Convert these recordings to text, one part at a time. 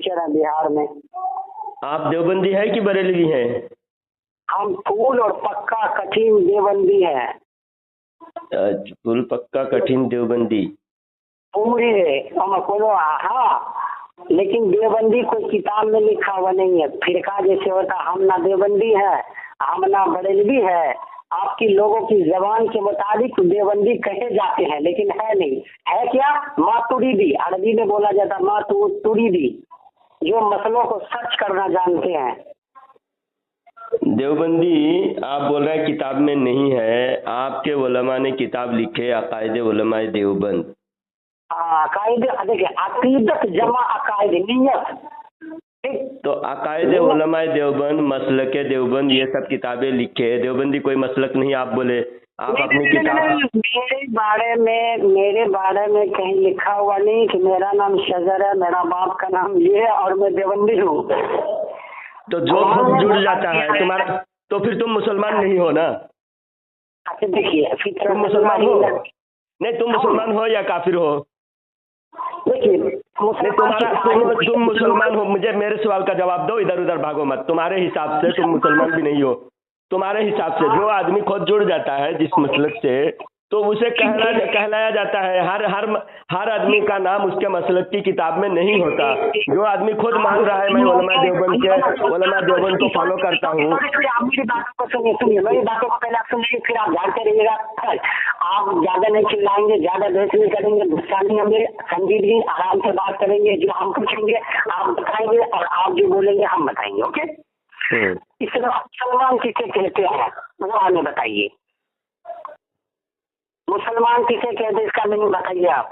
Teacher हैं बिहार में। आप देवबंदी है कि बरेलवी हैं? हम फूल और पक्का कठिन देवबंदी है। फुल पक्का कठिन देवबंदी पूरे हम कोनो हाँ, लेकिन देवबंदी कोई किताब में लिखा हुआ नहीं है। फिरका जैसे होता, हम ना देवबंदी है, हम ना बरेलवी है। आपकी लोगों की जबान के मुताबिक देवबंदी कहे जाते हैं, लेकिन है नहीं। है क्या? मातुरीदी, अरबी में बोला जाता है मातुरीदी, जो मसलों को सर्च करना जानते हैं। देवबंदी आप बोल रहे हैं किताब में नहीं है, आपके उलमा ने किताब लिखे अकायदे उलमाए देवबंद। अकायद देखिए, अकीदत जमा अकायद नियत, तो अकायदे उलमाए देवबंद, मसलके देवबंद, ये सब किताबें लिखे। देवबंदी कोई मसलक नहीं आप बोले। आप अपनी किताब मेरे बारे में कहीं लिखा हुआ नहीं कि मेरा नाम शजर है, मेरा बाप का नाम ये है और मैं देवबंदी हूँ। तो जो खुद जुड़ जाता है तुम्हारा, तो फिर तुम मुसलमान नहीं हो ना? अच्छा देखिए, तुम मुसलमान हो? नहीं, तुम मुसलमान हो या काफिर हो? देखिए, तुम मुसलमान हो। मुझे मेरे सवाल का जवाब दो, इधर उधर भागो मत। तुम्हारे हिसाब से तुम मुसलमान भी नहीं हो। तुम्हारे हिसाब से जो आदमी खुद जुड़ जाता है जिस मसलक से, तो उसे कहलाया जाता है। हर आदमी का नाम उसके मसलक की किताब में नहीं होता। जो आदमी खुद मान रहा है मैं उलमा देवबंद को फॉलो करता हूँ। मेरी बातों को सुनिए, मेरी बातों को पहले आप सुनिए, फिर आप जानते रहिएगा। आप ज्यादा नहीं चिल्लाएंगे, ज्यादा बहस नहीं करेंगे, गुस्सा नहीं होंगे, संजीदगी आराम से बात करेंगे। जो हम पूछेंगे आप बताएंगे और आप जो बोलेंगे हम बताएंगे। ओके? इसलिए मुसलमान किसे कहते हैं वो हमें बताइए। मुसलमान किसे कहते हैं इसका मीनिंग बताइए आप।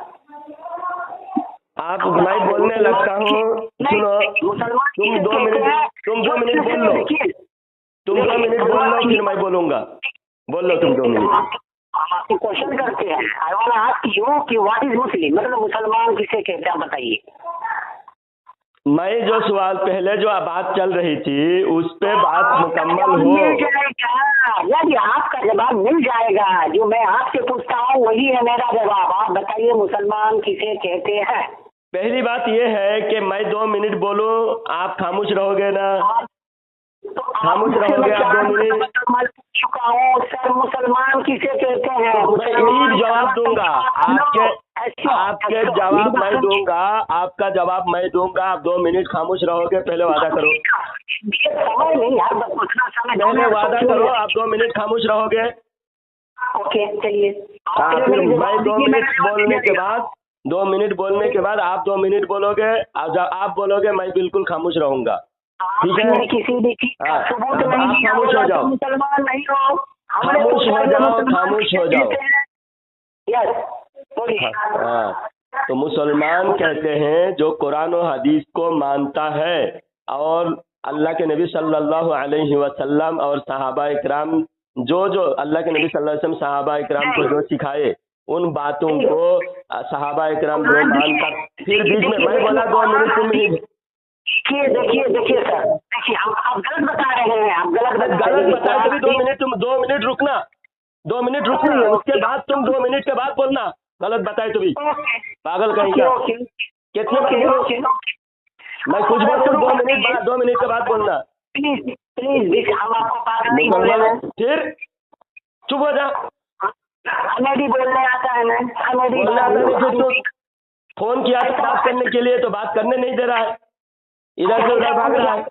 मैं बोलने लगता हूँ, सुनो, तुम 2 मिनट बोल लो। तुम 2 मिनट बोल लो, फिर मैं बोलूंगा। बोल लो तुम 2 मिनट। आपको क्वेश्चन करते हैं, I want to ask you कि व्हाट इज मुस्लिम, मतलब मुसलमान किसे कहते हैं बताइए। मैं जो सवाल पहले जो बात चल रही थी उस पे बात मुकम्मल हो। यदि आपका जवाब मिल जाएगा, जो मैं आपसे पूछता हूँ वही है मेरा जवाब। आप बताइए मुसलमान किसे कहते हैं। पहली बात यह है कि मैं 2 मिनट बोलूं, आप खामोश रहोगे ना? खामोश रहोगे आप 2 मिनट? चुका हूँ सर, मुसलमान किसे कहते हैं? मैं यही जवाब दूंगा। आपके जवाब मैं दूंगा, आपका जवाब मैं दूंगा। आप 2 मिनट खामोश रहोगे, पहले वादा करो। पहले वादा करो, आप 2 मिनट खामोश रहोगे। ओके चलिए। फिर मैं 2 मिनट बोलने के बाद 2 मिनट बोलने के बाद आप 2 मिनट बोलोगे। जब आप बोलोगे मैं बिल्कुल खामोश रहूंगा। ठीक है? किसी भी आप खामोश हो जाओ, मुसलमान नहीं हो, खामोश हो जाओ, खामोश हो जाओ। हाँ, तो मुसलमान कहते हैं जो कुरान और हदीस को मानता है और अल्लाह के नबी सल्लल्लाहु अलैहि वसल्लम और सहाबा इकराम जो अल्लाह के नबी सल्लल्लाहु अलैहि वसल्लम सहाबा इकराम को जो सिखाए उन बातों को सहाबा इकराम जो मानकर। फिर बीच में मैं बोला 2 मिनट तुम ही। देखिए सर, देखिए आप गलत बता रहे हैं। आप गलत बताए तभी 2 मिनट। तुम 2 मिनट रुकना, 2 मिनट रुकना, उसके बाद तुम 2 मिनट के बाद बोलना। गलत बताए तो भी पागल कहेंगे। कितने बार मैं कुछ बोलूं 2 मिनट बाद, 2 मिनट के बाद बोलना। प्लीज हम आपको पागल नहीं बोल रहे हैं। फिर चुप हो जा। हमें भी बोलने आता है ना, हमें भी बोलने आता है। फिर तो फोन किया था बात करने के लिए, तो बात करने नहीं दे रहा है, इधर से उधर भाग रहा है।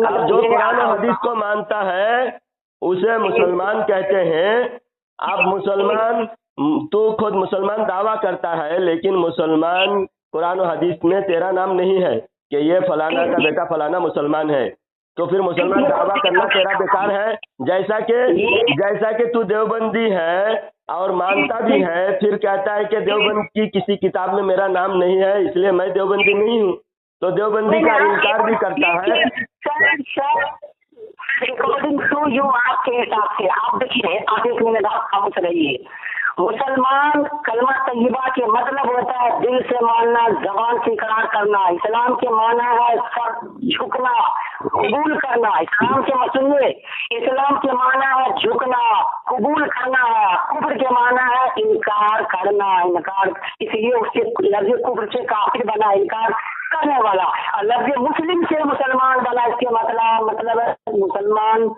अब जो कुरान और हदीस को मानता है उसे मुसलमान कहते हैं। आप मुसलमान, तू खुद मुसलमान दावा करता है, लेकिन मुसलमान कुरान और हदीस में तेरा नाम नहीं है कि ये फलाना का बेटा फलाना मुसलमान है। तो फिर मुसलमान दावा करना तेरा बेकार है। जैसा कि तू देवबंदी है और मानता भी है, फिर कहता है कि देवबंद की किसी किताब में मेरा नाम नहीं है, इसलिए मैं देवबंदी नहीं हूँ। तो देवबंदी का इनकार भी करता है। अकॉर्डिंग टू यू, आपके हिसाब से आप देखिए, आप 1 मिनट आप खामोश रहिए। मुसलमान कलमा तय्यबा के मतलब होता है दिल से मानना, जबान से इकरार करना। इस्लाम के माना है सर झुकना, कबूल करना। इस्लाम के सुनिए, इस्लाम के माना है झुकना, कबूल करना है। कुफ्र के माना है इनकार करना, इनकार, इसलिए उससे लफ्ज़ कुफ्र से काफिर बना, इनकार करने वाला। और लफ्ज़ मुस्लिम से मुसलमान बना, इसके मतलब है मुसलमान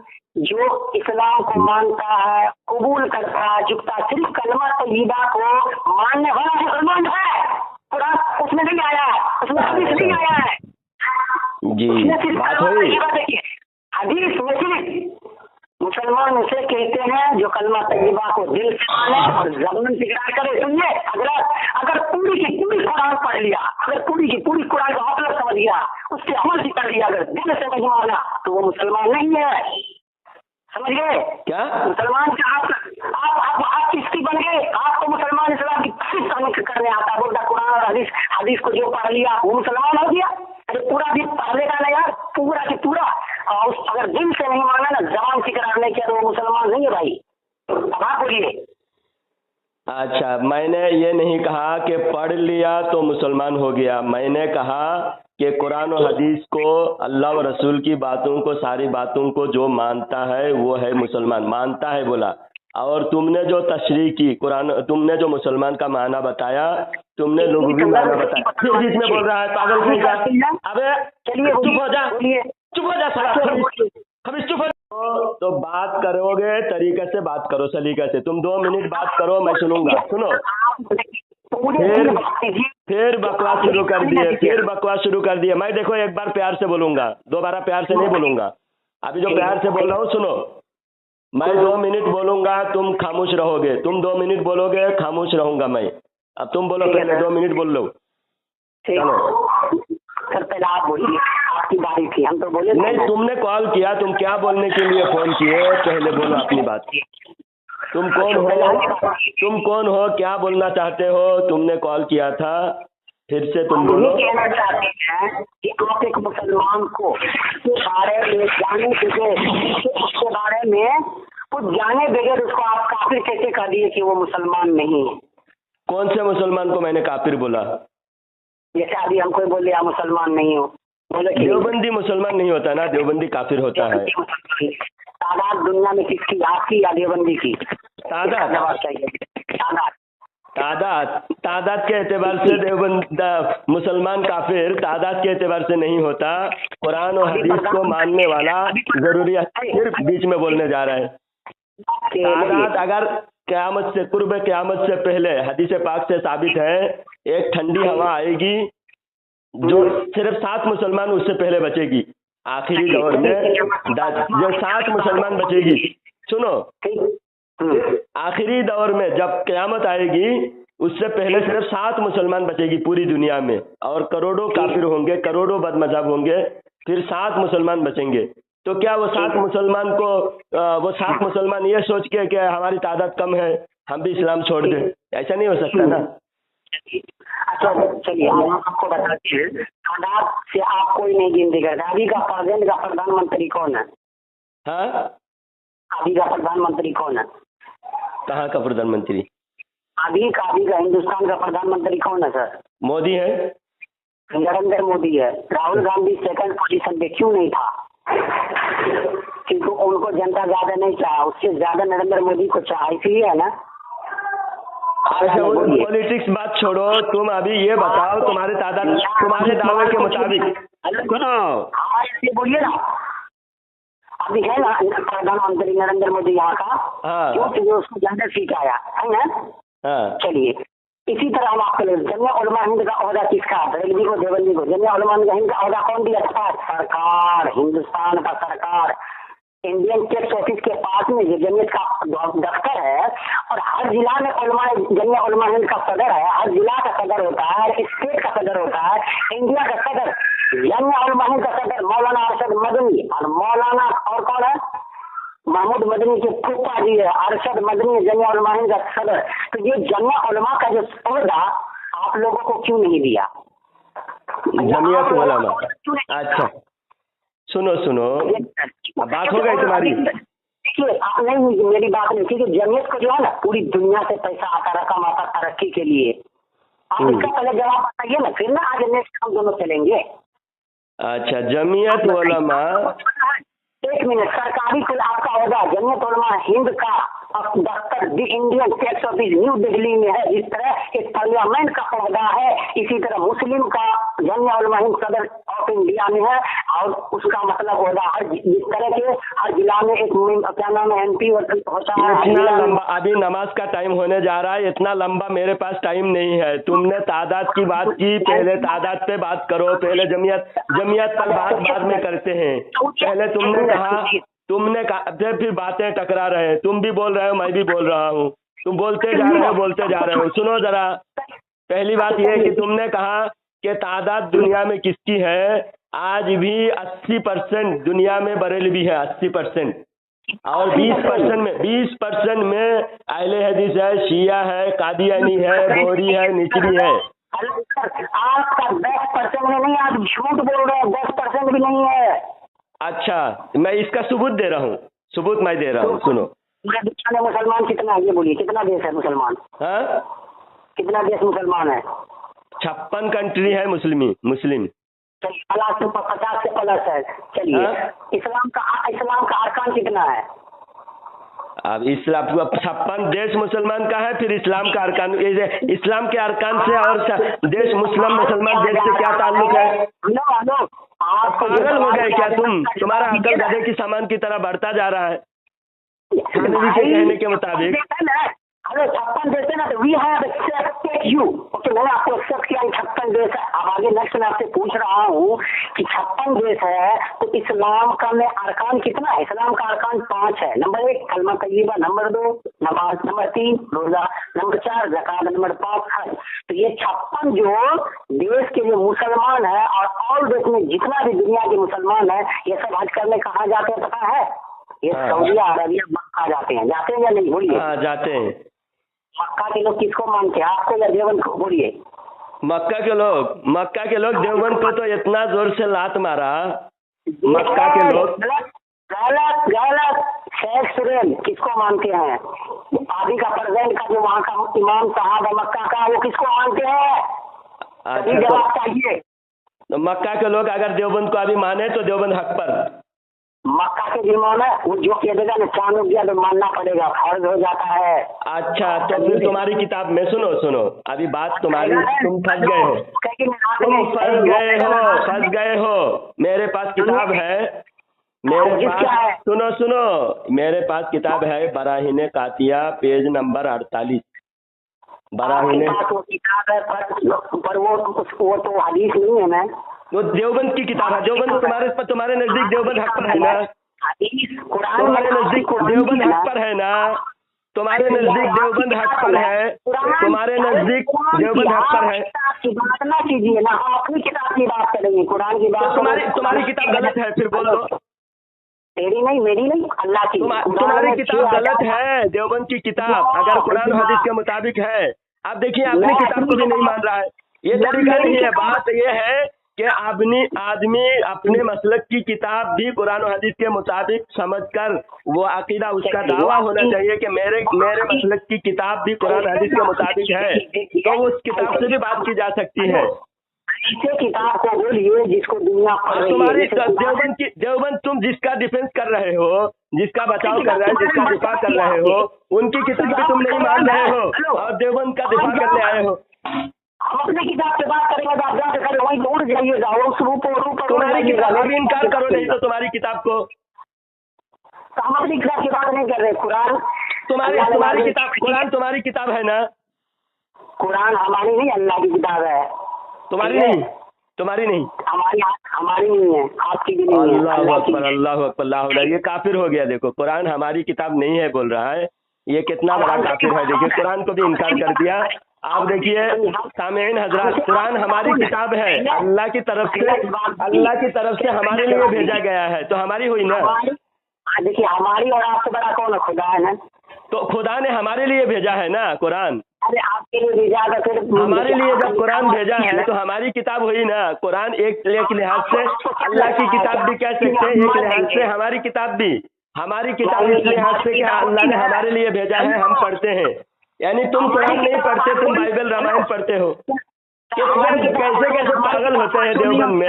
जो इस्लाम को मानता है, कबूल करता है, झुकता, सिर्फ कलमा तय्यबा को मानने वाला मुसलमान है। कुरान उसमें नहीं आया है, उसमें हदीस नहीं आया है जी, बात हुई। हदीस मुस्लिम मुसलमान उसे कहते हैं जो कलमा तय्यबा को दिल से माने और ज़बान से इकरार करे। सुनिए, अगर पूरी की पूरी कुरान पढ़ लिया, अगर पूरी की पूरी कुरान का मतलब समझ गया, उसके अमल से कर लिया, अगर दिल से नहीं माना तो वो मुसलमान नहीं है। समझ गए क्या? मुसलमान का आप किसकी बन गए? आपको मुसलमान इस्लाम की तस्दीक करने आता है, बोलता कुरान और हदीस को जो पढ़ लिया वो मुसलमान हो गया। अरे पूरा दिन पढ़ने का नहीं यार, पूरा की पूरा। और अगर दिल से नहीं माना ना, जबान से इकरार नहीं किया तो वो मुसलमान नहीं है भाई। अब आप बोलिए। अच्छा, मैंने ये नहीं कहा कि पढ़ लिया तो मुसलमान हो गया। मैंने कहा कि कुरान और हदीस को, अल्लाह और रसूल की बातों को, सारी बातों को जो मानता है वो है मुसलमान, मानता है बोला। और तुमने जो तशरीह की कुरान, तुमने जो मुसलमान का माना बताया, तुमने लुग़वी माना बताया, फिर बीच में बोल रहा है पागल कहीं का। अबे चुप हो जा, चुप हो जा साला, चुप हो। तो बात करोगे तरीके से बात करो, सलीके से। तुम 2 मिनट बात करो, मैं सुनूंगा। सुनो, फिर बकवास शुरू कर दिए, फिर बकवास शुरू कर दिए। मैं देखो एक बार प्यार से बोलूंगा, दोबारा प्यार से नहीं बोलूंगा। अभी जो प्यार से बोल रहा हूँ सुनो, मैं 2 मिनट बोलूंगा, तुम खामोश रहोगे। तुम 2 मिनट बोलोगे, खामोश रहूंगा मैं। अब तुम बोलो, पहले 2 मिनट बोल लो। चलो सर, पहले आप बोलिए, आपकी बारी थी, हम तो बोले नहीं। तुमने कॉल किया, तुम क्या बोलने के लिए फोन किए, पहले बोलो अपनी बात। तुम कौन हो, क्या बोलना चाहते हो? तुमने कॉल किया था, फिर से तुम बोलो। कहना चाहते हैं कि आप एक मुसलमान को उसके बारे में जाने बगैर, उसके बारे में कुछ जाने बगैर उसको आप काफिर कैसे कह दिए कि वो मुसलमान नहीं है? कौन से मुसलमान को मैंने काफिर बोला? जैसे अभी हम कोई बोले आप मुसलमान नहीं हो, बोले देवबंदी मुसलमान नहीं होता ना, देवबंदी काफिर होता है। तादाद दुनिया में किसकी, आपकी या देवबंदी की? तादाद चाहिए। तादाद के एतबार से देवबंद मुसलमान काफिर तादाद के एतबार से नहीं होता। कुरान और हदीस को मानने वाला जरूरी है। सिर्फ बीच में बोलने जा रहा है। तादाद अगर क़यामत से कुर्ब क़यामत से पहले हदीस पाक से साबित है, एक ठंडी हवा आएगी जो सिर्फ 7 मुसलमान उससे पहले बचेगी। आखिरी दौर में जो 7 मुसलमान बचेगी, सुनो, आखिरी दौर में जब क़यामत आएगी उससे पहले सिर्फ 7 मुसलमान बचेगी पूरी दुनिया में, और करोड़ों काफिर होंगे, करोड़ों बदमज़हब होंगे, फिर 7 मुसलमान बचेंगे। तो क्या वो 7 मुसलमान को वो 7 मुसलमान ये सोच के कि हमारी तादाद कम है हम भी इस्लाम छोड़ दें? ऐसा नहीं हो सकता ना। अच्छा चलिए, आपको बताते हैं, तादाद से आप कोई नहीं गिनती करता। अभी का प्रेजेंट का प्रधानमंत्री कौन है? हाँ, अभी का प्रधानमंत्री कौन है? कहाँ का प्रधानमंत्री? अभी का हिंदुस्तान का प्रधानमंत्री कौन है सर? मोदी है, नरेंद्र मोदी है। राहुल गांधी सेकंड पोजीशन पे क्यों नहीं था? क्योंकि उनको जनता ज्यादा नहीं चाहा, उससे ज्यादा नरेंद्र मोदी को चाहा, इसलिए है ना। अच्छा वो पॉलिटिक्स बात छोड़ो, तुम अभी ये बताओ तुम्हारे तुम्हारे दावे के मुताबिक, सुनो बोलिए ना, अभी है ना प्रधानमंत्री नरेंद्र मोदी यहाँ का, हाँ, क्योंकि उसको ज्यादा सीट आया है ना। हाँ, चलिए इसी तरह हम आपको जमिया उलमा हिंद का ओहदा किसका? बरेलवी को, देवबंदी को। जमिया उलमा हिंद का ओहदा कौन दिया? सरकार, हिंदुस्तान का सरकार। इंडियन टैक्स ऑफिस के पास में जो जमियत का दफ्तर है, और हर जिला में जमिया उलमा हिंद का सदर है, हर जिला का सदर होता है, हर स्टेट का सदर होता है। इंडिया का सदर जमिया उलमा हिंद का सदर मौलाना अरशद मदनी, और मौलाना और कौन है? महमूद मदनी के फूफा जी है अरशद मदनी, जमिया उलमा हिंद का सदर। तो ये जमिया उलमा का जो ओहदा आप लोगों को क्यों नहीं दिया? जमियत उलमा। अच्छा सुनो, बात हो गई तुम्हारी। देखिए आप नहीं, मेरी बात नहीं, क्योंकि जमियत को जो है ना पूरी दुनिया से पैसा आता, रकम आता तरक्की के लिए। आप इसका पहले जवाब बताइए ना, फिर ना आगे नेक्स्ट हम दोनों चलेंगे। अच्छा, जमीयत उलमा। एक मिनट, सरकारी खुद आपका होगा जमीयत उलमा हिंद का दफ्तर the Indian state office new Delhi में है। जिस तरह एक पार्लियामेंट का पौधा है, इसी तरह मुस्लिम का जमीयत उलमा हिंद सदर ऑफ इंडिया में है। और उसका मतलब होगा हर जिस तरह के हर जिला में एक क्या नाम है MP होता है। इतना लंबा अभी नमाज का टाइम होने जा रहा है, इतना लंबा मेरे पास टाइम नहीं है। तुमने तादाद की बात की, पहले तादाद पे बात करो, पहले जमीयत पर बात बाद में करते हैं। पहले तुमने कहा फिर बातें टकरा रहे हैं। तुम भी बोल रहे हो, मैं भी बोल रहा हूँ, तुम बोलते जा रहे हो। सुनो जरा, पहली बात यह है कि तुमने कहा कि तादाद दुनिया में किसकी है। आज भी 80% दुनिया में बरेलवी है, 80%। और 20% में अहले हदीस है, शिया है, कादियानी है, बोहरी है, निचली है। आपका 10% में नहीं, आप झूठ बोल रहे हैं। 10% भी नहीं है। अच्छा, मैं इसका सबूत दे रहा हूँ, सबूत मैं दे रहा हूँ। सुनो, पूरे दुनिया में मुसलमान कितना है ये बोलिए, कितना देश है मुसलमान? हाँ, कितना देश मुसलमान है? 56 कंट्री है मुस्लिम। 50 से प्लस है। चलिए, इस्लाम का अरकान कितना है? अब इस्लाम 56 देश मुसलमान का है, फिर इस्लाम का अरकान। इस्लाम के अरकान से और देश मुसलमान देश से क्या ताल्लुक है? आप पागल हो गए क्या तुम? तुम्हारा अकल गधे की सामान की तरह बढ़ता जा रहा है थानवी के कहने के मुताबिक। अरे 56 देश है ना, तो we have accepted you. Okay, मैंने आपको एक्सेप्ट किया 56 देश है। अब आगे नेक्स्ट मैं आपसे पूछ रहा हूँ कि 56 देश है तो इस्लाम का में अरकान कितना है? इस्लाम का अरकान 5 है। नंबर 1 कलमा तय्यबा, नंबर 2 नमाज, नंबर 3 रोजा, नंबर 4 ज़कात, नंबर 5 हज। तो ये 56 जो देश के जो मुसलमान है और देश में जितना भी दुनिया के मुसलमान है, ये सब हज करने कहाँ जाते हैं पता है? ये सऊदी अरबिया, मक्का जाते हैं या नहीं? बोलिए। हाँ, जाते हैं। मक्का के लोग किसको मानते हैं, आपको या देवबंद को? बोलिए। मक्का के लोग देवबंद को तो इतना जोर से लात मारा। मक्का के लोग गलत। शेख सुरेन किसको मानते हैं? अभी का प्रेजेंट का जो वहाँ का इमाम साहब है मक्का का, वो किसको मानते हैं? अच्छा, जवाब चाहिए। तो मक्का के लोग अगर देवबंद को अभी माने तो देवबंद हक पर। मक्का के जिम्मा वो जो कह देगा ना चांद उग गया तो मानना पड़ेगा, फर्ज हो जाता है। अच्छा, तो फिर तुम्हारी किताब में सुनो, अभी बात तुम्हारी, तुम फंस गए हो। मेरे पास किताब है, सुनो, मेरे पास किताब है बराहीने कातिया, पेज नंबर 48। बराहीने किताब है पर वो तो हदीस नहीं है ना, वो देवबंद की किताब है। देवबंद तुम्हारे नजदीक देवबंद हक पर है ना? तुम्हारे नजदीक देवबंद हक पर है ना? तुम्हारे नजदीक देवबंद हक पर है। तुम्हारे नजदीक देवबंद हक पर है। बात ना कीजिए ना, हम अपनी किताब की बात करेंगे, कुरान की बात। तुम्हारी किताब गलत है, फिर बोल दो। तेरी नहीं, मेरी नहीं, अल्लाह की। तुम्हारी किताब गलत है, देवबंद की किताब अगर कुरान हदीस के मुताबिक है। अब देखिए, अपनी किताब को भी नहीं मान रहा है, ये तरीका नहीं है। बात ये है कि आदमी अपने मसलक की किताब भी कुरान और हदीस के मुताबिक समझकर वो अकीदा, उसका दावा होना चाहिए कि मेरे मसलक की किताब भी कुरान हदीस के मुताबिक है, तो उस किताब से भी बात की जा सकती है। ऐसे किताब को बोलिए जिसको दुनिया तुम्हारी देवबंद तुम जिसका डिफेंस कर रहे हो, जिसका बचाव कर रहे हो, जिसका दिफा कर रहे हो, उनकी किताब भी तुम नहीं मान रहे हो और देवबंद का दिफा करने आए हो। हम अपनी किताब से बात करेंगे तो आप जाके खड़े वहीं उड़ जाइएगा, उस रूप तुम्हारी किताब अभी इनकार करो, नहीं तो तुम्हारी किताब को। तो हम अपनी किताब की बात नहीं कर रहे। कुरान तुम्हारी किताब, कुरान तुम्हारी किताब है ना? कुरान हमारी नहीं, अल्लाह की किताब है। तुम्हारी नहीं, हमारी नहीं है, आपकी भी नहीं है। अल्लाह अकबर, ये काफिर हो गया। देखो, कुरान हमारी किताब नहीं है बोल रहा है, ये कितना बड़ा काफिर है। देखिए, कुरान को भी इनकार कर दिया। आप देखिए सामीन हजरात, कुरान हमारी किताब है, अल्लाह की तरफ से हमारे लिए भेजा गया है, तो हमारी हुई ना। देखिए, हमारी और आपसे बड़ा कौन है? खुदा है ना। तो खुदा ने हमारे लिए भेजा है ना कुरान। अरे आपके लिए भेजा था, फिर हमारे लिए जब कुरान भेजा है तो हमारी किताब हुई ना। कुरान एक लिहाज से अल्लाह की किताब भी कह सकते हैं, एक लिहाज से हमारी किताब भी। हमारी किताब इस लिहाज से कि अल्लाह ने हमारे लिए भेजा है, हम पढ़ते हैं। यानी तुम कुरान नहीं पढ़ते, तुम बाइबल रामायण पढ़ते हो। कैसे पागल पागल होते हैं देवबंद में।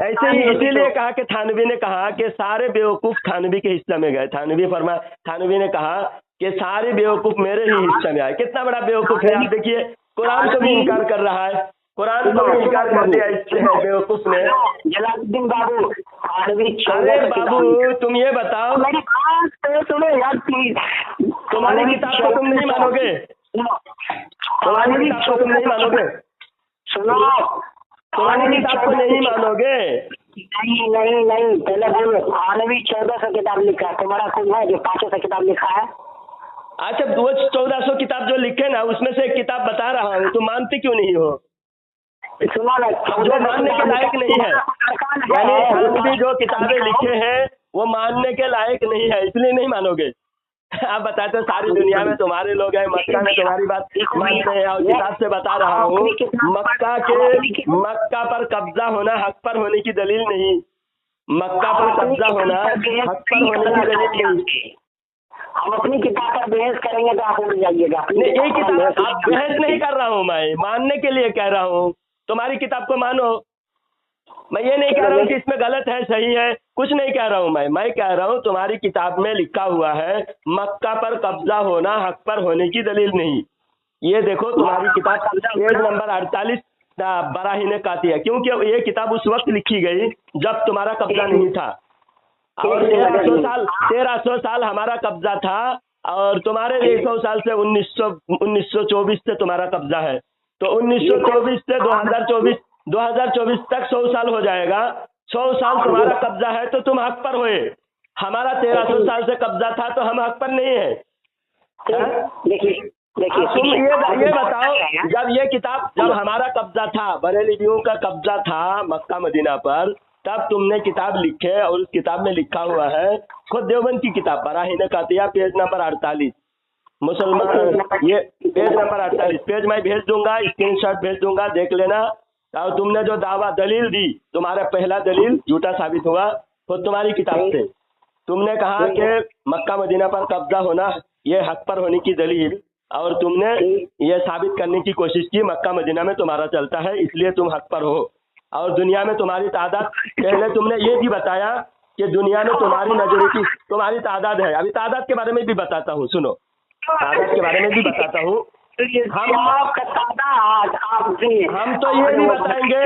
ऐसे ही इसीलिए कहा कि थानवी ने कहा कि सारे बेवकूफ थानवी के हिस्से में गए। थानवी ने कहा कि सारे बेवकूफ मेरे ही हिस्से में आए। कितना बड़ा बेवकूफ है आप देखिए, कुरान को भी इनकार कर रहा है, कुरान को भी इनकार कर दिया इससे बेवकूफ ने। जलालुद्दीन बाबू, अरे बाबू तुम ये बताओ, मेरी बात तो सुनो यार प्लीज। तुम्हारी किताब को तुम नहीं मानोगे, तुम्हारी किताब को तुम नहीं मानोगे, सुनो, तुम्हारी किताब को नहीं मानोगे। नहीं, पहले बोलो। थानवी 1400 किताब लिखा है, तुम्हारा कोई है जो 500 किताब लिखा है? अच्छा वो 1400 किताब जो लिखे ना उसमें से एक किताब बता रहा हूँ, तुम मानते क्यों नहीं हो? सुनो ना, जो मानने के लायक नहीं है, यानी थानवी जो किताबें लिखे हैं वो मानने के लायक नहीं है, इसलिए नहीं मानोगे। आप बताते हो सारी दुनिया में तुम्हारे लोग हैं, मक्का में तुम्हारी बात मानते हैं, और किताब से बता रहा हूँ मक्का पर कब्जा होना हक पर होने की दलील नहीं, मक्का पर कब्जा होना हक पर होने की दलील नहीं। हम अपनी किताब पर बहस करेंगे तो आप उड़ जाइएगा। ये किताब आप बहस नहीं कर रहा हूँ, मैं मानने के लिए कह रहा हूँ, तुम्हारी किताब को मानो। मैं ये नहीं कह रहा हूँ कि इसमें गलत है सही है, कुछ नहीं कह रहा हूँ मैं कह रहा हूँ तुम्हारी किताब में लिखा हुआ है मक्का पर कब्जा होना हक पर होने की दलील नहीं। ये देखो तुम्हारी किताब पेज नंबर 48 बराहीने काती है, क्योंकि ये किताब उस वक्त लिखी गई जब तुम्हारा कब्जा नहीं था, और 1300 साल हमारा कब्जा था, और तुम्हारे 100 साल से 1924 से तुम्हारा कब्जा है, तो 1924 से 2024 तक 100 साल हो जाएगा। 100 साल तुम्हारा कब्जा है तो तुम हक पर हुए, हमारा 1300 साल से कब्जा था तो हम हक पर नहीं है। देखिए तुम ये बताओ, जब हमारा कब्जा था, बरेलवियों का कब्जा था मक्का मदीना पर, तब तुमने किताब लिखे, और उस किताब में लिखा हुआ है, खुद देवबंद की किताब बराहीने कातिया पेज नंबर 48 मुसलमान, ये पेज नंबर 48 पेज मैं भेज दूंगा, स्क्रीनशॉट भेज दूंगा, देख लेना। और तुमने जो दावा दलील दी, तुम्हारा पहला दलील झूठा साबित हुआ खुद तुम्हारी किताब से। तुमने कहा कि मक्का मदीना पर कब्जा होना ये हक पर होने की दलील, और तुमने ये साबित करने की कोशिश की मक्का मदीना में तुम्हारा चलता है इसलिए तुम हक पर हो, और दुनिया में तुम्हारी तादाद, पहले तुमने ये भी बताया कि दुनिया में तुम्हारी तादाद है। अभी तादाद के बारे में भी बताता हूँ, सुनो, तादाद के बारे में भी बताता हूँ। हम तो ये नहीं बताएंगे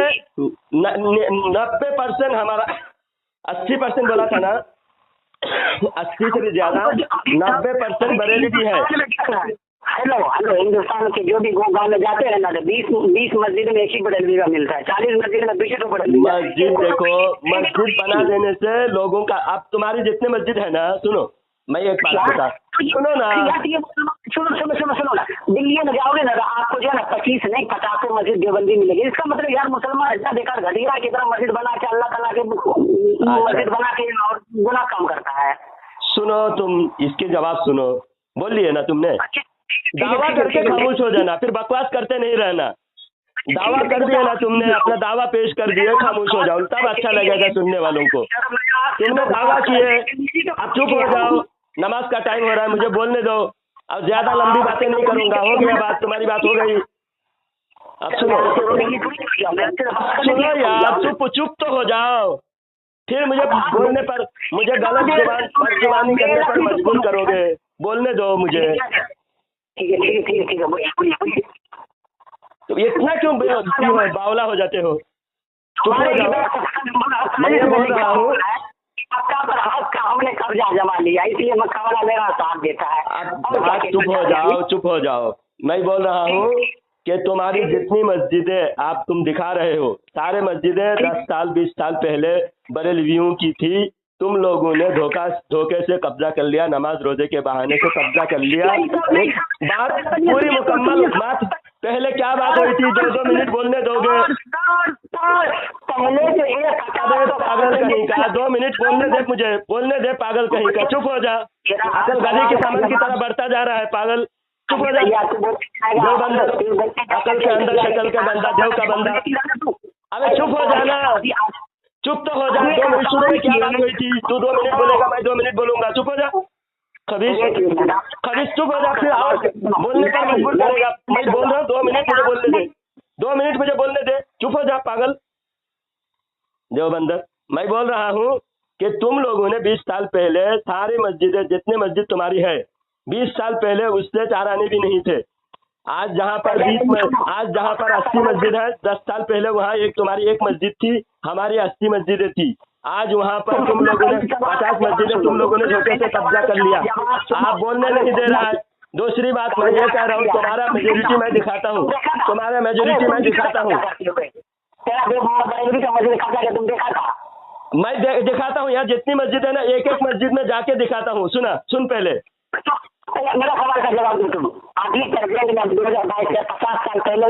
90% हमारा 80% बोला था ना, 80 से भी ज्यादा 90% बरेलवी है। हेलो हिंदुस्तान के जो भी गाँव में जाते हैं ना, 20 मस्जिद में एक ही बरेलवी का मिलता है, 40 मस्जिद में 20 बरेलवी। मस्जिद देखो, मस्जिद बना देने से लोगों का, अब तुम्हारी जितने मस्जिद है ना, सुनो मैं एक बात बता, सुनो ना, सुनो ना, दिल्ली में जाओगे ना आपको जो है ना 25 नहीं 50 मस्जिद देवबंदी मिलेगी। इसका मतलब यार मुसलमान ऐसा देखा घटिया की तरह मस्जिद बना के अल्लाह ताला के मस्जिद बना के और गुनाह काम करता है। सुनो तुम इसके जवाब सुनो, बोल लिए ना तुमने, दावा करके खामोश हो जाना, फिर बकवास करते नहीं रहना। दावा कर दिया ना तुमने, अपना दावा पेश कर दिए, खामोश हो जाओ, तब अच्छा लगेगा सुनने वालों को। तुमने दावा किए, अब चुप हो जाओ, नमाज का टाइम हो रहा है, मुझे बोलने दो, अब ज्यादा लंबी बातें नहीं करूंगा, हो गया बात, तुम्हारी बात हो गई। अब सुनो यार, चुप तो हो जाओ, फिर मुझे बोलने पर, मुझे गलत जुबानी करने पर मजबूर करोगे, बोलने दो मुझे। ठीक है, तो इतना क्यों बावला हो जाते हो? चुप हो जाओ, मैं ये बोल रहा हूँ मक्का पर हक का हमने कब्जा जमा लिया, इसलिए मक्का वाला मेरा साथ देता है। अब चुप हो जाओ, मैं बोल रहा हूँ कि तुम्हारी जितनी मस्जिदें आप तुम दिखा रहे हो, सारे मस्जिदें 10 साल 20 साल पहले बरेलवियों की थी, तुम लोगों ने धोखे से कब्जा कर लिया, नमाज रोजे के बहाने से कब्जा कर लिया। एक बात पूरी मुकम्मल बात, पहले क्या बात हुई थी? 2 मिनट बोलने दोगे? पागल कहीं का, 2 मिनट बोलने दे, मुझे बोलने दे, पागल कहीं का, चुप हो जा। अकल गधे के सामान की तरह बढ़ता जा रहा है, पागल, चुप हो जा। देव बंदा, अकल के अंदर शक्ल का बंदा, देव का बंदा, अबे चुप हो जाना, चुप तो हो जा। 2 मिनट सुनो क्या बात हुई थी? तू 2 मिनट बोलेगा, मैं 2 मिनट बोलूंगा, चुप हो जा। खबीस चुप हो जा, फिर और बोलने पर मजबूर करेगा। मैं बोल रहा हूँ 2 मिनट मुझे बोलने दे, 2 मिनट मुझे बोलने दे, चुप हो जा पागल। देवबंद, मैं बोल रहा हूँ कि तुम लोगों ने 20 साल पहले सारी मस्जिदें, जितनी मस्जिद तुम्हारी है, 20 साल पहले उससे 4 आने भी नहीं थे। आज जहाँ पर 80 मस्जिद है, 10 साल पहले वहाँ तुम्हारी एक मस्जिद थी, हमारी 80 मस्जिदें थी। आज वहाँ पर तुम लोगों ने 50 मस्जिदें तुम लोगों ने धोखे से कब्जा कर लिया। आप बोलने नहीं दे रहा है। दूसरी बात मैं ये कह रहा हूँ, तुम्हारा मेजोरिटी मैं दिखाता हूँ, तुम्हारा मेजोरिटी मैं दिखाता हूँ, मैं दिखाता हूँ। यहाँ जितनी मस्जिद है ना, एक एक मस्जिद में जाके दिखाता हूँ। सुन पहले मेरा सवाल का जवाब दो तुम। अभी प्रेसिडेंट में 2022 से 50 साल पहले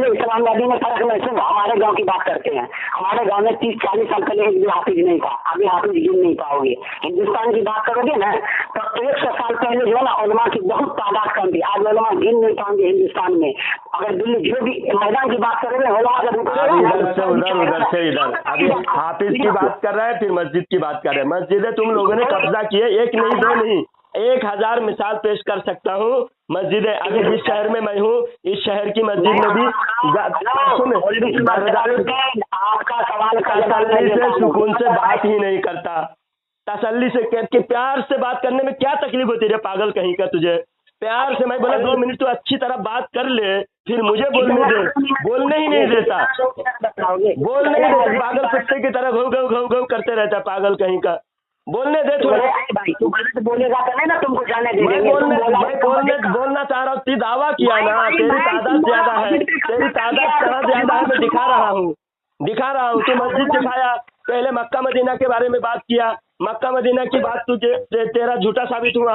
इस्लाम नबी ने फर्क महसूस, हमारे गांव की बात करते हैं। हमारे गांव में 30-40 साल पहले एक भी हाफिज नहीं था, अभी हाफिज गिन नहीं पाओगे। हिंदुस्तान की बात करोगे ना तो 100 साल पहले जो है ना उलमा की बहुत तादाद कम थी, आज उलमा गिन नहीं पाएंगे हिंदुस्तान में। अगर दिल्ली जो भी मैदान की बात करोगे उलमा उधर से इधर, अभी हाफिज की बात कर रहे हैं, फिर मस्जिद की बात कर रहे हैं। मस्जिदें तुम लोगों ने कब्जा किए, एक नहीं दो नहीं, 1000 मिसाल पेश कर सकता हूँ। मस्जिदें अभी जिस शहर में मैं हूँ, इस शहर की मस्जिद में भी आपका सवाल तसल्ली से सुकून से बात ही नहीं करता। तसल्ली से कि प्यार से बात करने में क्या तकलीफ होती है पागल कहीं का तुझे? प्यार से मैं बोला 2 मिनट तो अच्छी तरह बात कर ले, फिर मुझे बोलने दे। बोलने ही नहीं देता, बोलने ही देता, पागल कुत्ते की तरह घो घो घो घो करते रहता पागल कहीं का। बोलने दे थोड़ा। बोलेगा तो नहीं ना तुमको जाने दे। मैं बोलना चाह रहा हूँ। दावा किया ना, तेरी तादाद ज्यादा है, तेरी तादाद कहाँ ज्यादा है मैं दिखा रहा हूँ। तू मस्जिद दिखाया, पहले मक्का मदीना के बारे में बात किया, मक्का मदीना की बात तुझे तेरा झूठा साबित हुआ।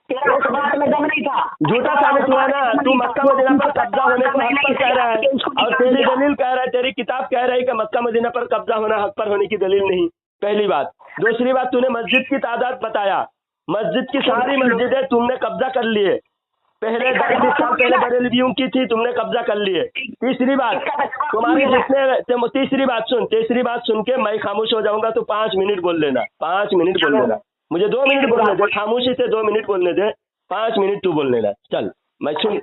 झूठा साबित हुआ ना। तू मक्का मदीना पर कब्जा होने को हक पर कह रहा है, और तेरी दलील कह रहा है, तेरी किताब कह रही है कि मक्का मदीना पर कब्जा होना हक पर होने की दलील नहीं। पहली बात। दूसरी बात, तूने मस्जिद की तादाद बताया, मस्जिद की सारी मस्जिदें तुमने कब्जा कर लिए। पहले 10 साल पहले बरेलवियों की थी, तुमने कब्जा कर लिए। तीसरी बात, तुम्हारे जितने तीसरी बात सुन के मैं खामोश हो जाऊंगा तो 5 मिनट बोल लेना। 5 मिनट बोल लेना, मुझे 2 मिनट बोलने दे, खामोशी से 2 मिनट बोलने दे, 5 मिनट तू बोल लेना। चल मैं सुन,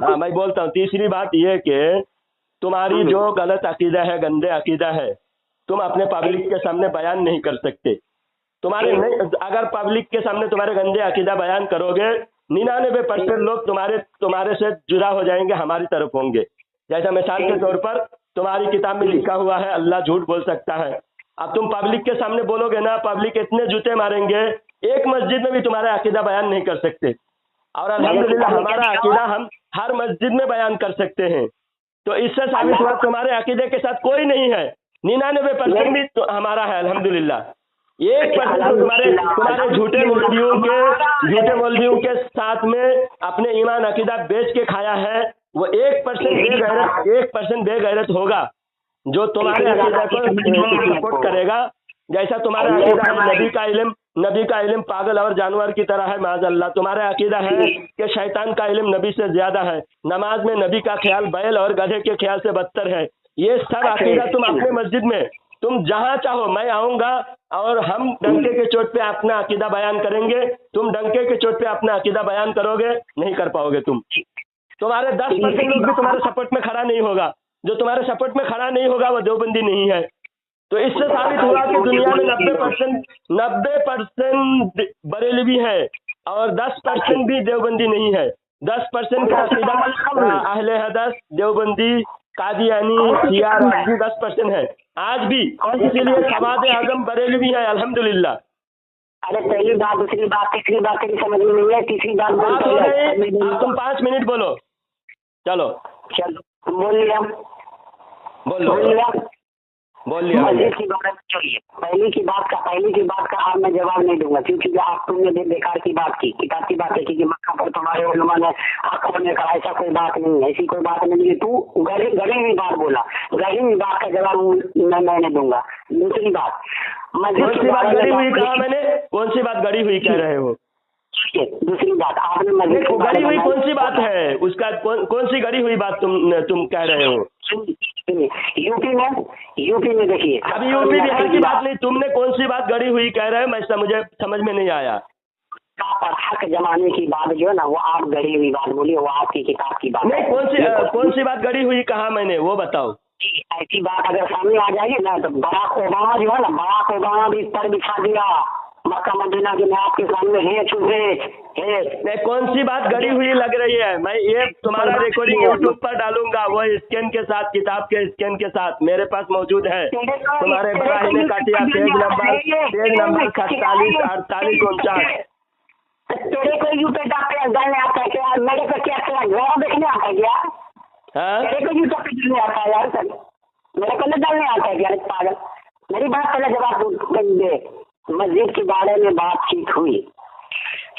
हाँ मैं बोलता हूँ। तीसरी बात ये कि तुम्हारी जो गलत अकीदा है, गंदे अकीदा है, तुम अपने पब्लिक के सामने बयान नहीं कर सकते। अगर पब्लिक के सामने तुम्हारे गंदे अकीदा बयान करोगे, 99% लोग तुम्हारे से जुदा हो जाएंगे, हमारी तरफ होंगे। जैसा मिसाल के तौर पर तुम्हारी किताब में लिखा हुआ है अल्लाह झूठ बोल सकता है। अब तुम पब्लिक के सामने बोलोगे ना, पब्लिक इतने जूते मारेंगे, एक मस्जिद में भी तुम्हारा अकीदा बयान नहीं कर सकते। और अल्हम्दुलिल्लाह हमारा अकीदा हम हर मस्जिद में बयान कर सकते हैं। तो इससे साबित हुआ तुम्हारे अकीदे के साथ कोई नहीं है। 99% भी तो हमारा है अल्हम्दुलिल्लाह। 1% तुम्हारे झूठे मौलवियों के साथ में अपने ईमान अकीदा बेच के खाया है। वो 1% बेगैरत होगा जो तुम्हारे अकीदा को सपोर्ट करेगा। जैसा तुम्हारा अकीदा है नबी का इल्म पागल और जानवर की तरह है, माज़अल्लाह। तुम्हारा अकीदा है कि शैतान का इल्म नबी से ज्यादा है, नमाज में नबी का ख्याल बैल और गधे के ख्याल से बदतर है। ये सब अकीदा तुम अपने मस्जिद में, तुम जहां चाहो मैं आऊंगा और हम डंके के चोट पे अपना अकीदा बयान करेंगे। तुम डंके के चोट पे अपना अकीदा बयान करोगे, नहीं कर पाओगे तुम। तुम्हारे 10% लोग भी तुम्हारे सपोर्ट में खड़ा नहीं होगा। जो तुम्हारे सपोर्ट में खड़ा नहीं होगा वो देवबंदी नहीं है। तो इससे साबित हुआ कि दुनिया में 90% बरेलवी है और 10% भी देवबंदी नहीं है। 10% का अकीदा अहले हदीस, देवबंदी, कादियानी, शिया, राफिदी 10% है आज भी। इसीलिए सवाद आजम बरेलवी है अल्हम्दुलिल्लाह। अरे पहली बात, दूसरी बात, तीसरी बात तेरी समझ में नहीं है। तीसरी बात अब तुम 5 मिनट बोलो। चलो बोल लिया। मस्जिद की बात चाहिए। पहली की बात का अब मैं जवाब नहीं दूंगा, क्योंकि आप तुमने बेकार की बात की, किताब की बात है कि मक्का पर तुम्हारे उलमा ने हक होने का, ऐसा कोई बात नहीं है, ऐसी कोई बात नहीं है। तू गड़ी हुई बात बोला, गड़ी हुई बात का जवाब मैं नहीं दूंगा। दूसरी बात, कौन सी बात गड़ी हुई कहा मैंने? कौन सी बात गड़ी हुई कह रहे हो? दूसरी बात आपने मस्जिद गड़ी हुई कौन सी बात है? उसका कौन सी गड़ी हुई बात तुम कह रहे हो? यूपी में देखिए, अभी यूपी बिहार की बात नहीं, तुमने कौन सी बात गड़ी हुई कह रहे हो? मुझे समझ में नहीं आया। हक जमाने की बात जो है ना, वो आप गड़ी हुई बात बोली, वो आपकी किताब की बात नहीं। कौन सी बात गड़ी हुई कहा मैंने, वो बताओ। ऐसी बात अगर सामने आ जाएगी ना तो बराक ओबामा जो है ना, बराक ओबामा भी पर बिछा दिया मक्का मदीना के, मैं आपके सामने है चूहे है। नहीं, कौन सी बात गड़ी हुई लग रही है? मैं ये तुम्हारा रिकॉर्डिंग यूट्यूब पर डालूंगा, वो स्कैन के साथ, किताब के स्कैन के साथ मेरे पास मौजूद है। तुम्हारे बराही ने काटिया पेज नंबर 47 48 49। तेरे को यूट्यूब डालने आता है क्या? मेरे को क्या घर देखने आता है क्या? तेरे को यूट्यूब पे डालने आता है यार सर? मेरे को नहीं डालने आता है क्या पागल? मेरी बात पहले जवाब दे। मस्जिद के बारे में बातचीत हुई।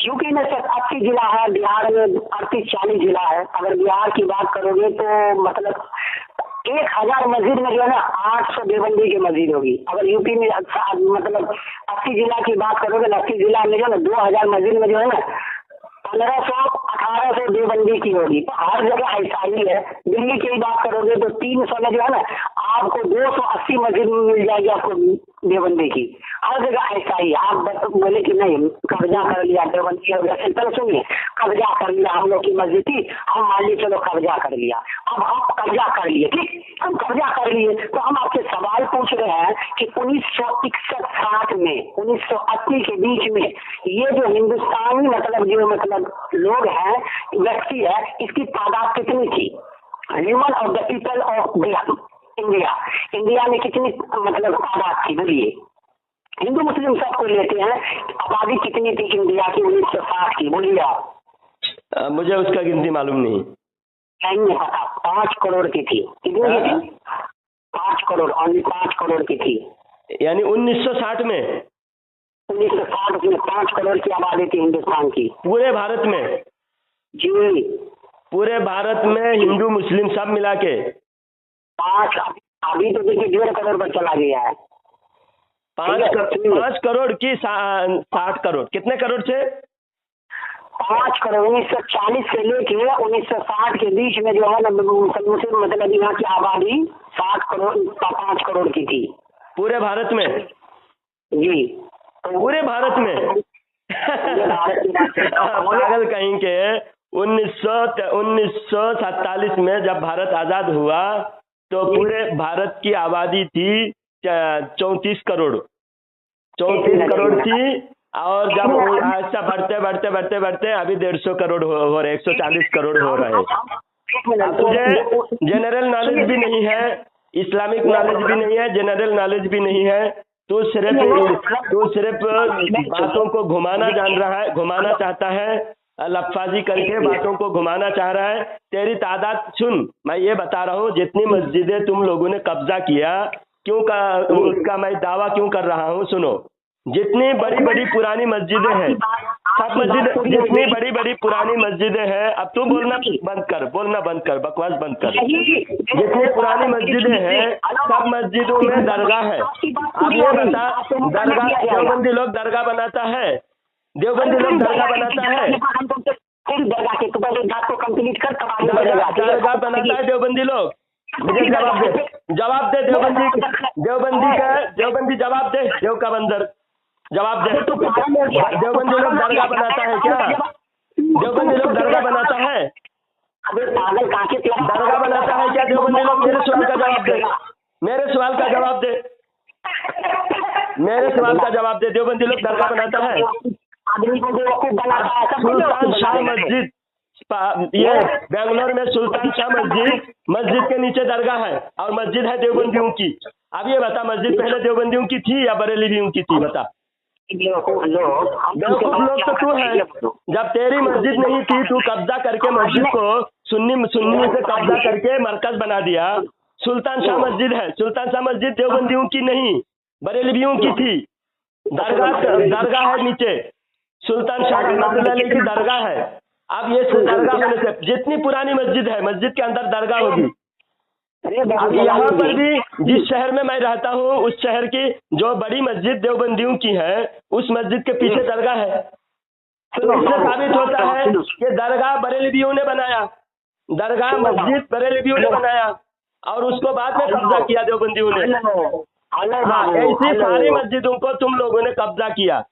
यूपी में 80 जिला है, बिहार में 38-40 जिला है। अगर बिहार की बात करोगे तो मतलब 1000 मस्जिद में जो है ना 800 देवबंदी की मस्जिद होगी। अगर यूपी में मतलब 80 जिला की बात करोगे ना, 80 जिला में जो है ना 2000 मस्जिद में जो है ना 1500-1800 देवबंदी की होगी। तो हर जगह ऐसा ही है। दिल्ली की बात करोगे तो 300 में जो है ना आपको 280 मस्जिद मिल जाएगी आपको देवबंदी की। हर जगह ऐसा ही। आप बोले कि नहीं कब्जा कर लिया देवबंदी, चलो सुनिए, कब्जा कर लिया हम लोग की मस्जिद थी, हम मान ली चलो कब्जा कर लिया। अब हम कब्जा कर लिए, ठीक, हम कब्जा कर लिए तो हम आपसे सवाल पूछ रहे हैं कि 1961-60 में 1980 के बीच में ये जो हिंदुस्तानी मतलब लोग हैं, व्यक्ति है, इसकी तादाद कितनी थी? Human of the people of India में कितनी मतलब तादाद थी? बोलिए। हिंदू मुस्लिम सबको लेते हैं, आबादी कितनी थी इंडिया की 1960 की? बोलिए आप। मुझे उसका गिनती मालूम नहीं है पता। 5 करोड़ की थी। कितनी थी? 5 करोड़, ओनली 5 करोड़ की थी। यानी 1960 में 1960 में 5 करोड़ की आबादी थी हिंदुस्तान की, पूरे भारत में। जी, पूरे भारत में हिंदू मुस्लिम सब मिला के 5। अभी तो देखिए 1.5 करोड़ पर चला गया है। 5 करोड़ की 60 करोड़, कितने करोड़ से? 5 करोड़। 1940 से लेके 1960 के बीच में जो है ना मुस्लिम मतलब यहाँ की आबादी 5 करोड़ की थी पूरे भारत में। जी, पूरे भारत में पागल कहीं के। 1947 में जब भारत आजाद हुआ तो पूरे भारत की आबादी थी 34 करोड़ थी। और जब ऐसा बढ़ते अभी 150 करोड़ हो रहे, 140 करोड़ हो रहे हैं। तुझे जनरल नॉलेज भी नहीं है, इस्लामिक नॉलेज भी नहीं है, जनरल नॉलेज भी नहीं है। तू सिर्फ बातों को घुमाना चाहता है, लफाजी करके बातों को घुमाना चाह रहा है। तेरी तादाद सुन, मैं ये बता रहा हूँ, जितनी मस्जिदें तुम लोगों ने कब्जा किया, उसका मैं दावा क्यों कर रहा हूँ, सुनो। जितनी बड़ी बड़ी पुरानी मस्जिदें हैं, सब मस्जिद, जितनी बड़ी बड़ी पुरानी मस्जिदें हैं, अब तू बोलना बंद कर, बकवास बंद कर। जितनी पुरानी मस्जिदें हैं, सब मस्जिदों में दरगाह है। अब ये बता, दरगाह देवबंदी लोग दरगाह बनाता है? दरगाह बनाता है देवबंदी लोग? मुझे जवाब दे देवबंदी जवाब दे, देव का बंदर जवाब दे। देवबंदी लोग दरगाह बनाता है क्या? देवबंदी लोग दरगाह बनाता है? दरगाह बनाता है क्या देवबंदी लोग? मेरे सवाल का जवाब दे, मेरे सवाल का जवाब दे। देवबंदी लोग दरगाह बनाता है? सुल्तान शाह मस्जिद, ये बेंगलोर में सुल्तान शाह मस्जिद के नीचे दरगाह है और मस्जिद है देवबंदियों की। अब ये बता, मस्जिद पहले देवबंदियों की थी या बरेलवियों की थी? बता। बेवकूफ लोग तो तू है। जब तेरी मस्जिद नहीं थी, तू कब्जा करके मस्जिद को सुन्नी से कब्जा करके मरकज बना दिया। सुल्तान शाह मस्जिद है, सुल्तान शाह मस्जिद देवबंदियों की नहीं, बरेलवियों की थी। दरगाह है नीचे, सुल्तान शाह रहमतुल्लाह अलैह की दरगाह है। अब ये दरगाह होने से जितनी पुरानी मस्जिद है, मस्जिद के अंदर दरगाह होगी। अब यहाँ पर भी जिस शहर में मैं रहता हूँ, उस शहर की जो बड़ी मस्जिद देवबंदियों की है, उस मस्जिद के पीछे दरगाह है। तो इससे साबित होता है कि दरगाह बरेलवियों ने बनाया, दरगाह मस्जिद बरेलवियों ने बनाया और उसको बाद में कब्जा किया देवबंदियों ने। हाँ, ऐसी सारी मस्जिदों को तुम लोगों ने कब्जा किया।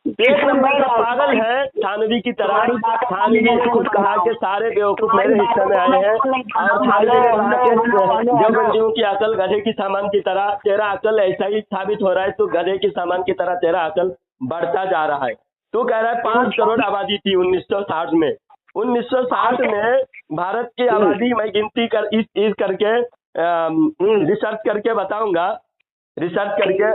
एक नंबर का पागल है, थानवी की तरह। थानवी ने खुद कहा कि सारे बेवकूफ मेरे हिस्से में आए हैं, और थानवी ने कहा कि देवबंदियों की अकल गधे की सामान की तरह, तेरा अकल ऐसा ही साबित हो रहा है, तो गधे की सामान की तरह तेरा अकल बढ़ता जा रहा है। तू कह रहा है 5 करोड़ आबादी थी 1960 में। 1960 में भारत की आबादी मैं गिनती कर इस करके रिसर्च करके बताऊंगा, रिसर्च करके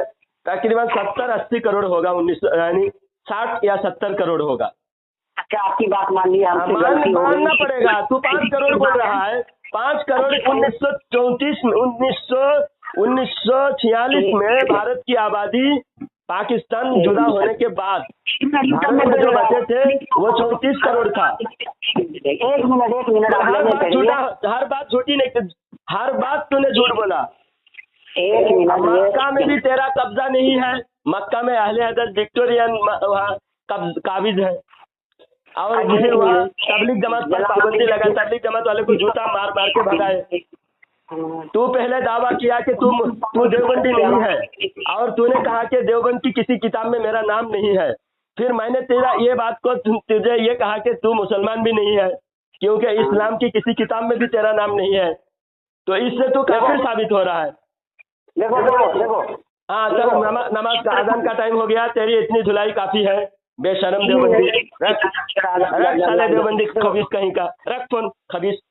तकरीबन 70-80 करोड़ होगा। 19 यानी 60 या 70 करोड़ होगा। अच्छा, आपकी बात मान ली, मानना पड़ेगा। तू 5 करोड़ बोल रहा है। 5 करोड़ 1934 में 1946 में भारत की आबादी पाकिस्तान जुदा होने के बाद भारत में जो बचे थे वो 34 करोड़ था। एक मिनट हर बात झूठी नहीं, हर बात तूने झूठ बोला। एक मिनट, मक्का में भी तेरा कब्जा नहीं है। मक्का में अहले हदीस विक्टोरियन वहाँ काबिज है, और फिर वहाँ तबलीग जमात पर पाबंदी लगा, तबलीग जमात वाले को जूता मार मार के भगाए। तू पहले दावा किया कि तू देवबंदी नहीं है, और तूने कहा कि देवबंद की किसी किताब में मेरा नाम नहीं है। फिर मैंने तेरा ये बात को तुझे ये कहा कि तू मुसलमान भी नहीं है, क्योंकि इस्लाम की किसी किताब में भी तेरा नाम नहीं है। तो इससे तू काफिर साबित हो रहा है। देखो हाँ चलो, नमाज का आज़ान का टाइम हो गया। तेरी इतनी धुलाई काफी है, बेशरम देवबंदी। रख साले देवबंदी खबीस कहीं का, रख फोन खबीस।